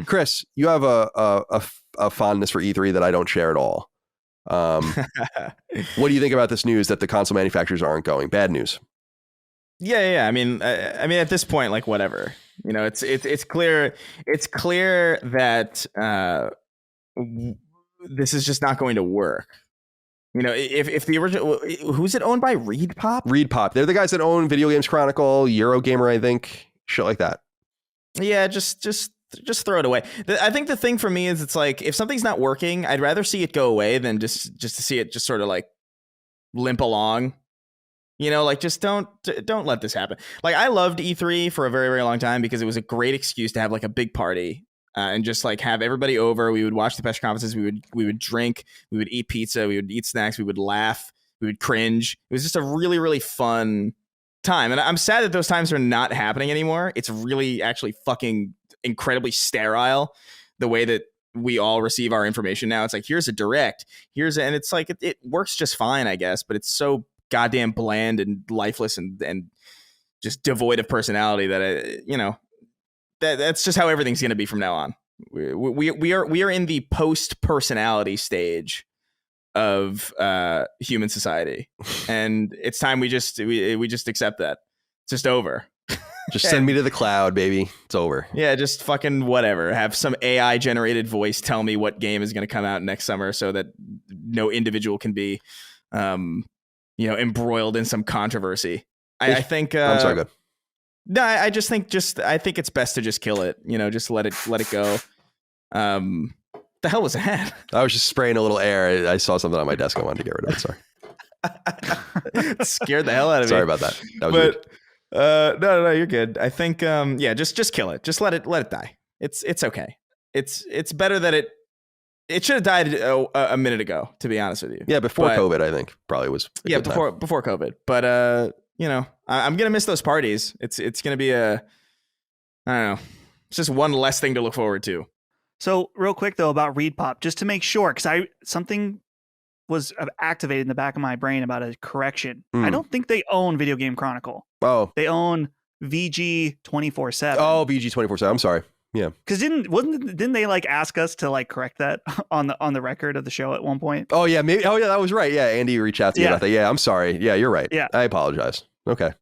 Chris, you have a fondness for E3 that I don't share at all. What do you think about this news that the console manufacturers aren't going? Bad news. Yeah. I mean, at this point, like, whatever. It's clear. It's clear that this is just not going to work. If the original, who's it owned by? ReedPop. ReedPop. They're the guys that own Video Games Chronicle, Eurogamer, I think, shit like that. Yeah, just throw it away. I think the thing for me is, it's like, if something's not working, I'd rather see it go away than just to see it just sort of like limp along. Like, just don't let this happen. Like, I loved E3 for a very, very long time because it was a great excuse to have like a big party and just like have everybody over. We would watch the press conferences. We would drink. We would eat pizza. We would eat snacks. We would laugh. We would cringe. It was just a really, really fun time. And I'm sad that those times are not happening anymore. It's really actually fucking incredibly sterile, the way that we all receive our information now. It's like, here's a direct, and it's like, it works just fine, I guess, but it's so goddamn bland and lifeless and just devoid of personality that that's just how everything's going to be from now on. We are in the post personality stage of human society, and it's time we just accept that it's just over. Just send me to the cloud, baby. It's over. Yeah, just fucking whatever. Have some AI generated voice tell me what game is going to come out next summer, so that no individual can be embroiled in some controversy. I think I'm sorry, good. No, I think it's best to just kill it. Just let it go. The hell was that? I was just spraying a little air. I saw something on my desk. I wanted to get rid of it. Sorry. Scared the hell out of me. Sorry about that. That was weird. No, you're good. I think just kill it. Just let it die. It's okay. It's better that it should have died a minute ago, to be honest with you. Yeah, before COVID, I think probably was. Before COVID. But I'm gonna miss those parties. It's gonna be I don't know. It's just one less thing to look forward to. So real quick though about ReedPop, just to make sure, because something was activated in the back of my brain about a correction. I don't think they own Video Game Chronicle. Oh, they own VG 24/7. Oh, VG 24/7. I'm sorry. Yeah, because didn't they like ask us to like correct that on the record of the show at one point? Oh yeah, maybe. Oh yeah, that was right. Yeah, Andy reached out to me about that. Yeah, I'm sorry. Yeah, you're right. Yeah, I apologize. Okay.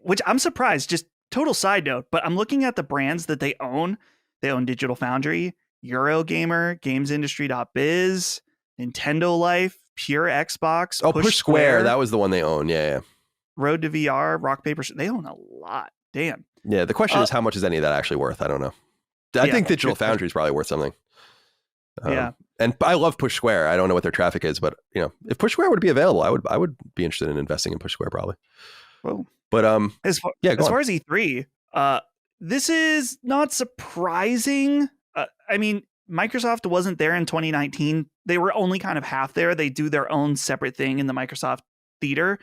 Which I'm surprised. Just total side note, but I'm looking at the brands that they own. They own Digital Foundry, Eurogamer, GamesIndustry.biz, Nintendo Life, Pure Xbox. Oh, Push Square. That was the one they own. Yeah. Road to VR, Rock Paper. They own a lot. Damn. Yeah. The question is, how much is any of that actually worth? I don't know. I think Digital Foundry is probably worth something. Yeah. And I love Push Square. I don't know what their traffic is, but if Push Square would be available, I would be interested in investing in Push Square probably. Well, but as far as E3, this is not surprising. I mean, Microsoft wasn't there in 2019. They were only kind of half there. They do their own separate thing in the Microsoft Theater,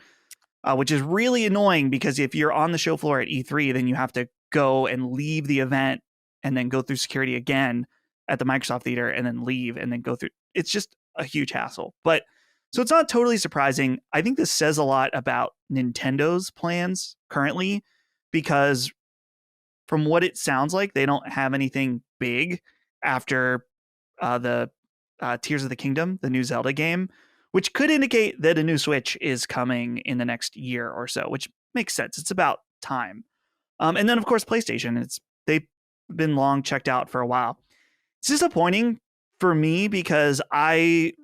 which is really annoying because if you're on the show floor at E3, then you have to go and leave the event and then go through security again at the Microsoft Theater and then leave and then go through. It's just a huge hassle. But so it's not totally surprising. I think this says a lot about Nintendo's plans currently, because from what it sounds like, they don't have anything big after the Tears of the Kingdom, the new Zelda game, which could indicate that a new Switch is coming in the next year or so, which makes sense. It's about time. And then, of course, PlayStation. They've been long checked out for a while. It's disappointing for me because I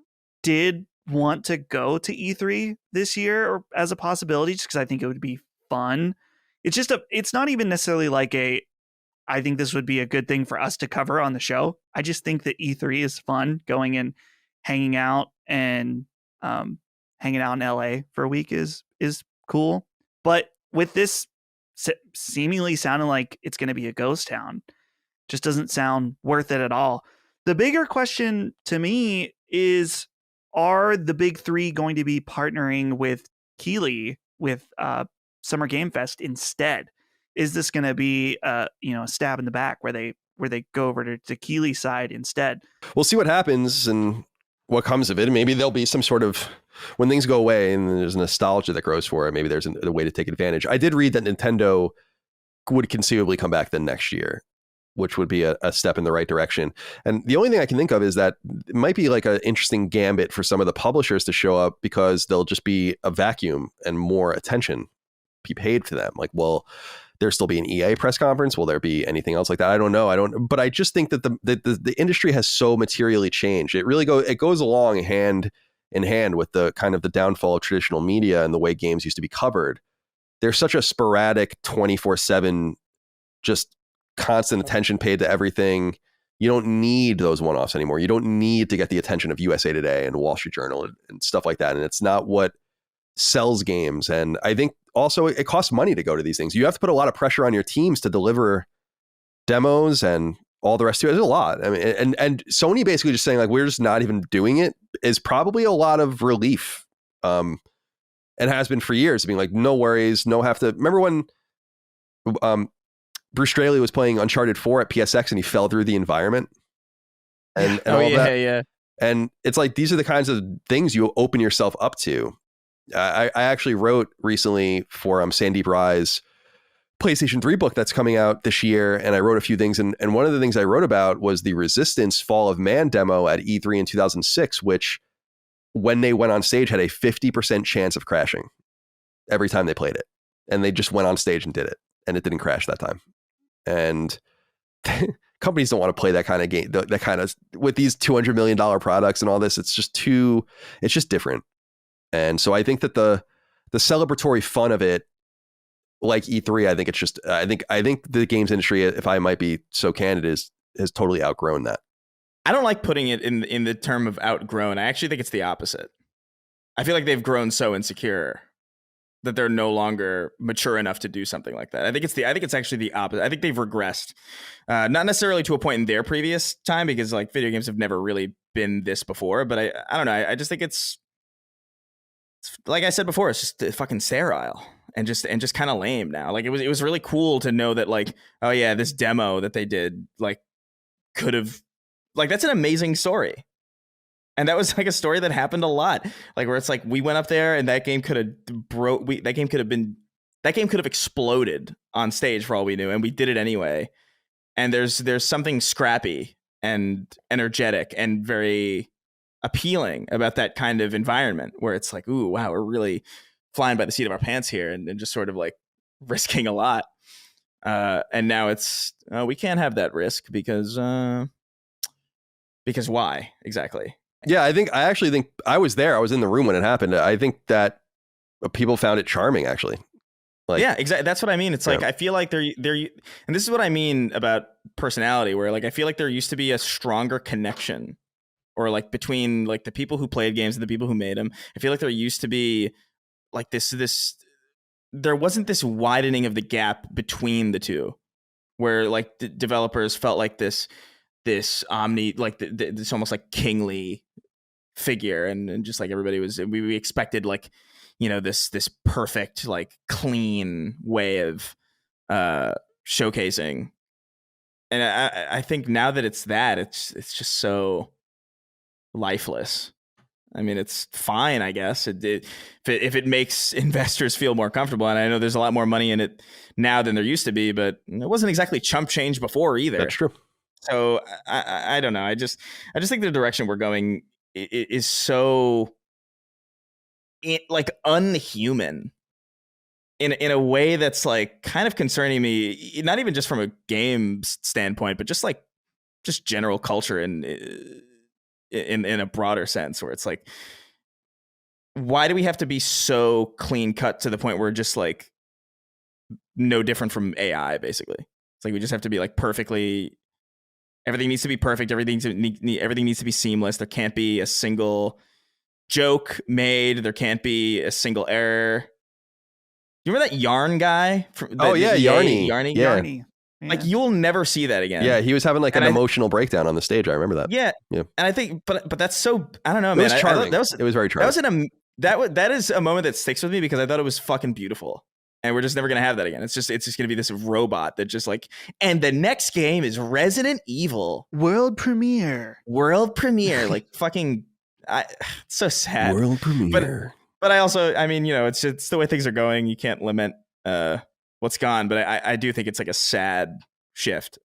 did want to go to E3 this year, or as a possibility, just because I think it would be fun. It's not even necessarily like I think this would be a good thing for us to cover on the show. I just think that E3 is fun. Going and hanging out and hanging out in LA for a week is cool. But with this seemingly sounding like it's going to be a ghost town, just doesn't sound worth it at all. The bigger question to me is, are the big three going to be partnering with Keighley with Summer Game Fest instead? Is this going to be a stab in the back where they go over to Keighley's side instead? We'll see what happens and what comes of it. Maybe there'll be some sort of, when things go away and there's nostalgia that grows for it, maybe there's a way to take advantage. I did read that Nintendo would conceivably come back the next year. which would be a step in the right direction. And the only thing I can think of is that it might be like an interesting gambit for some of the publishers to show up, because there'll just be a vacuum and more attention be paid to them. Like, will there still be an EA press conference? Will there be anything else like that? I don't know. But I just think that the industry has so materially changed. It really goes along hand in hand with the kind of the downfall of traditional media and the way games used to be covered. There's such a sporadic 24/7, just constant attention paid to everything. You don't need those one-offs anymore. You don't need to get the attention of USA Today and Wall Street Journal and stuff like that. And it's not what sells games. And I think also it costs money to go to these things. You have to put a lot of pressure on your teams to deliver demos and all the rest of it. There's a lot. I mean, and Sony basically just saying like, we're just not even doing it is probably a lot of relief. And has been for years, being like, no worries, no have to. Remember when Bruce Straley was playing Uncharted 4 at PSX and he fell through the environment and all that. Yeah. And it's like, these are the kinds of things you open yourself up to. I actually wrote recently for Sandeep Rai's PlayStation 3 book that's coming out this year. And I wrote a few things. And one of the things I wrote about was the Resistance Fall of Man demo at E3 in 2006, which when they went on stage had a 50% chance of crashing every time they played it. And they just went on stage and did it. And it didn't crash that time. And companies don't want to play that kind of game, that kind of, with these $200 million products and all this, it's just different. And so I think that the celebratory fun of it, like E3, I think it's just, I think the games industry, if I might be so candid, has totally outgrown that. I don't like putting it in the term of outgrown. I actually think it's the opposite. I feel like they've grown so insecure that they're no longer mature enough to do something like that. I think it's actually the opposite. I think they've regressed, not necessarily to a point in their previous time, because like video games have never really been this before. But I don't know. I just think it's like I said before, it's just fucking sterile and just kind of lame now. Like it was really cool to know that like, oh yeah, this demo that they did like could have, like, that's an amazing story. And that was like a story that happened a lot, like where it's like we went up there and that game could have exploded on stage for all we knew, and we did it anyway. And there's something scrappy and energetic and very appealing about that kind of environment where it's like, ooh, wow, we're really flying by the seat of our pants here and just sort of like risking a lot. And now it's we can't have that risk because why exactly? Yeah, I actually think I was there. I was in the room when it happened. I think that people found it charming, actually. Like, yeah, exactly. That's what I mean. It's like, I feel like they're, and this is what I mean about personality, where like, I feel like there used to be a stronger connection, or like between like the people who played games and the people who made them. I feel like there used to be like there wasn't this widening of the gap between the two, where like the developers felt like this this almost like kingly figure, and just like everybody was, we expected like, you know, this perfect like clean way of showcasing. And I think now that it's just so lifeless. I mean, it's fine, I guess, if it makes investors feel more comfortable. And I know there's a lot more money in it now than there used to be, but it wasn't exactly chump change before either. That's true. So I don't know. I just think the direction we're going is so like unhuman in a way that's like kind of concerning me. Not even just from a game standpoint, but just general culture and in a broader sense, where it's like, why do we have to be so clean cut to the point where we're just like no different from AI? Basically, it's like we just have to be like perfectly. Everything needs to be perfect. Everything needs to be seamless. There can't be a single joke made. There can't be a single error. You remember that Yarn guy? Yarny. Yeah. Like you'll never see that again. Yeah, he was having like an emotional breakdown on the stage. I remember that. Yeah. And I think, but that's so, I don't know, it man. Was charming. It was very charming. That is a moment that sticks with me because I thought it was fucking beautiful. And we're just never going to have that again. It's just going to be this robot that just like, and the next game is Resident Evil. World premiere. Like fucking, it's so sad. World premiere. But I also, I mean, you know, it's the way things are going. You can't limit what's gone. But I do think it's like a sad shift.